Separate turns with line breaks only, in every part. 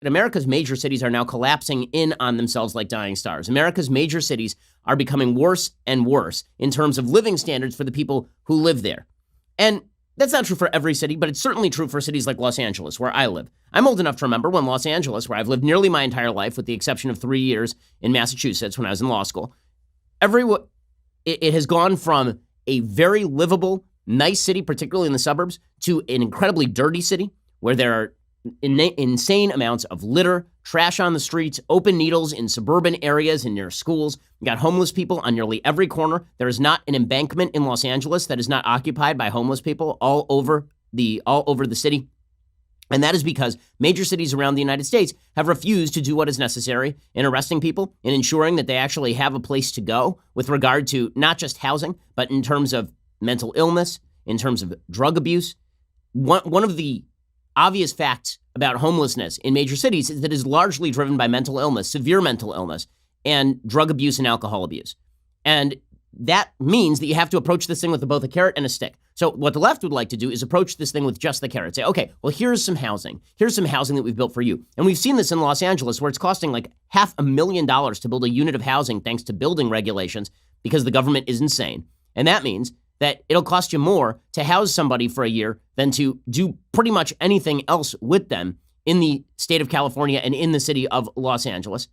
America's major cities are now collapsing in on themselves like dying stars. America's major cities are becoming worse and worse in terms of living standards for the people who live there. And that's not true for every city, but it's certainly true for cities like Los Angeles, where I live. I'm old enough to remember when Los Angeles, where I've lived nearly my entire life, with the exception of 3 years in Massachusetts when I was in law school, it has gone from a very livable, nice city, particularly in the suburbs, to an incredibly dirty city where there are insane amounts of litter, trash on the streets, open needles in suburban areas and near schools. You got homeless people on nearly every corner. There is not an embankment in Los Angeles that is not occupied by homeless people all over the city. And that is because major cities around the United States have refused to do what is necessary in arresting people and ensuring that they actually have a place to go with regard to not just housing, but in terms of mental illness, in terms of drug abuse. One of the obvious facts about homelessness in major cities is that it is largely driven by mental illness, severe mental illness, and drug abuse and alcohol abuse. And that means that you have to approach this thing with both a carrot and a stick. So what the left would like to do is approach this thing with just the carrot. Say, okay, well, here's some housing. Here's some housing that we've built for you. And we've seen this in Los Angeles, where it's costing like $500,000 to build a unit of housing thanks to building regulations because the government is insane. And that means that it'll cost you more to house somebody for a year than to do pretty much anything else with them in the state of California and in the city of Los Angeles.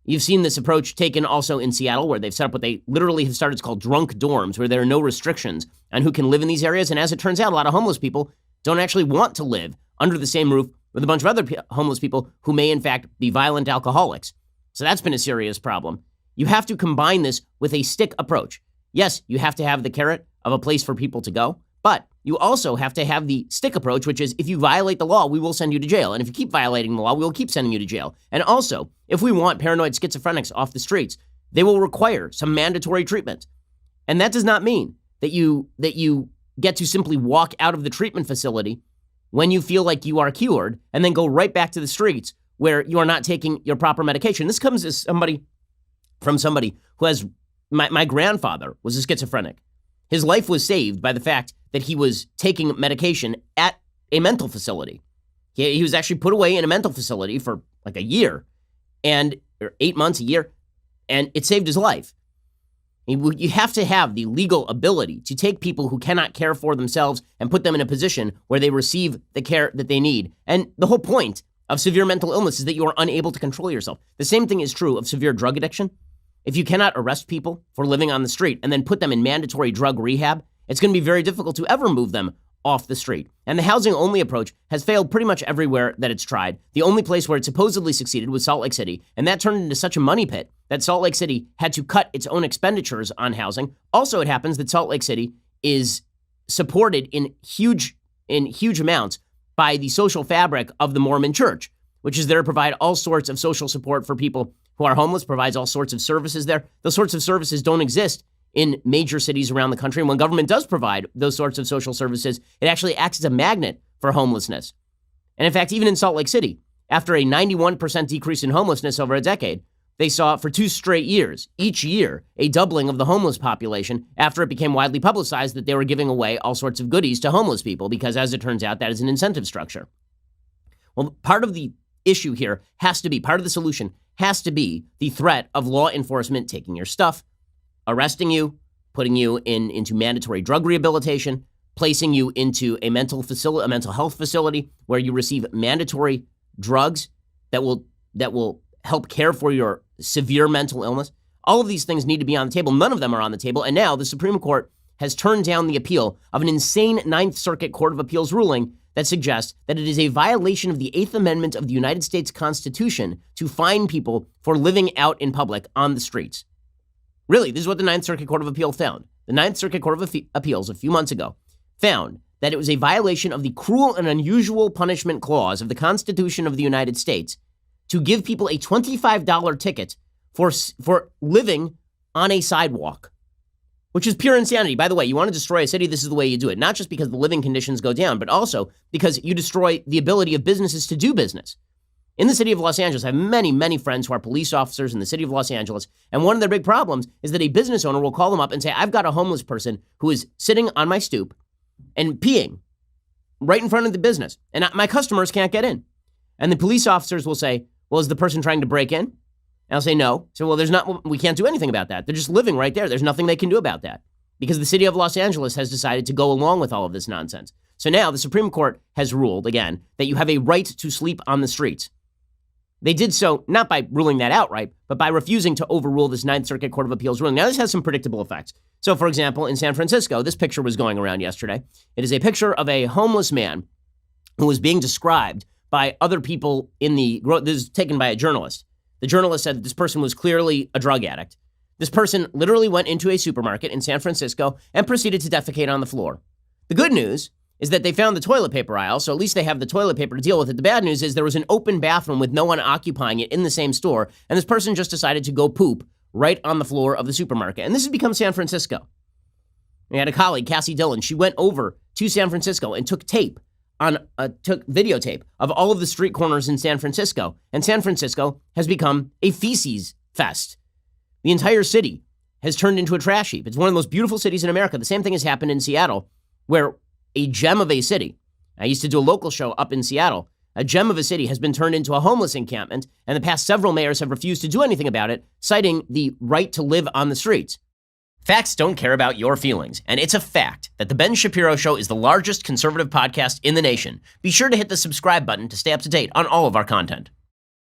You've seen this approach taken also in Seattle, where they've set up what they literally have started. It's called drunk dorms, where there are no restrictions on who can live in these areas. And as it turns out, a lot of homeless people don't actually want to live under the same roof with a bunch of other homeless people who may, in fact, be violent alcoholics. So that's been a serious problem. You have to combine this with a stick approach. Yes, you have to have the carrot of a place for people to go, but you also have to have the stick approach, which is if you violate the law, we will send you to jail. And if you keep violating the law, we will keep sending you to jail. And also, if we want paranoid schizophrenics off the streets, they will require some mandatory treatment. And that does not mean that you get to simply walk out of the treatment facility when you feel like you are cured and then go right back to the streets where you are not taking your proper medication. This comes as somebody who has, my grandfather was a schizophrenic. His life was saved by the fact that he was taking medication at a mental facility. He was actually put away in a mental facility for like a year, or 8 months, a year, and it saved his life. You have to have the legal ability to take people who cannot care for themselves and put them in a position where they receive the care that they need. And the whole point of severe mental illness is that you are unable to control yourself. The same thing is true of severe drug addiction. If you cannot arrest people for living on the street and then put them in mandatory drug rehab, it's going to be very difficult to ever move them off the street. And the housing-only approach has failed pretty much everywhere that it's tried. The only place where it supposedly succeeded was Salt Lake City, and that turned into such a money pit that Salt Lake City had to cut its own expenditures on housing. Also, it happens that Salt Lake City is supported in huge amounts by the social fabric of the Mormon Church, which is there to provide all sorts of social support for people who are homeless, provides all sorts of services there. Those sorts of services don't exist in major cities around the country. And when government does provide those sorts of social services, it actually acts as a magnet for homelessness. And in fact, even in Salt Lake City, after a 91% decrease in homelessness over a decade, they saw for 2 straight years, each year, a doubling of the homeless population after it became widely publicized that they were giving away all sorts of goodies to homeless people because, as it turns out, that is an incentive structure. Well, part of the issue here part of the solution has to be the threat of law enforcement taking your stuff, arresting you, putting you into mandatory drug rehabilitation, placing you into a mental health facility where you receive mandatory drugs that will help care for your severe mental illness. All of these things need to be on the table. None of them are on the table. And now the Supreme Court has turned down the appeal of an insane Ninth Circuit Court of Appeals ruling that suggests that it is a violation of the 8th Amendment of the United States Constitution to fine people for living out in public on the streets. Really, this is what the Ninth Circuit Court of Appeal found. The Ninth Circuit Court of Appeals a few months ago found that it was a violation of the cruel and unusual punishment clause of the Constitution of the United States to give people a $25 ticket for living on a sidewalk, which is pure insanity. By the way, you want to destroy a city, this is the way you do it. Not just because the living conditions go down, but also because you destroy the ability of businesses to do business. In the city of Los Angeles, I have many, many friends who are police officers in the city of Los Angeles, and one of their big problems is that a business owner will call them up and say, I've got a homeless person who is sitting on my stoop and peeing right in front of the business, and my customers can't get in. And the police officers will say, well, is the person trying to break in? And I'll say, no. So, well, we can't do anything about that. They're just living right there. There's nothing they can do about that because the city of Los Angeles has decided to go along with all of this nonsense. So now the Supreme Court has ruled, again, that you have a right to sleep on the streets. They did so not by ruling that outright, but by refusing to overrule this Ninth Circuit Court of Appeals ruling. Now, this has some predictable effects. So, for example, in San Francisco, this picture was going around yesterday. It is a picture of a homeless man who was being described by other people this is taken by a journalist. The journalist said that this person was clearly a drug addict. This person literally went into a supermarket in San Francisco and proceeded to defecate on the floor. The good news is that they found the toilet paper aisle, so at least they have the toilet paper to deal with it. The bad news is there was an open bathroom with no one occupying it in the same store, and this person just decided to go poop right on the floor of the supermarket. And this has become San Francisco. We had a colleague, Cassie Dillon. She went over to San Francisco and took videotape of all of the street corners in San Francisco, and San Francisco has become a feces fest. The entire city has turned into a trash heap. It's one of the most beautiful cities in America. The same thing has happened in Seattle, where a gem of a city, I used to do a local show up in Seattle, a gem of a city has been turned into a homeless encampment, and the past several mayors have refused to do anything about it, citing the right to live on the streets. Facts don't care about your feelings, and it's a fact that The Ben Shapiro Show is the largest conservative podcast in the nation. Be sure to hit the subscribe button to stay up to date on all of our content.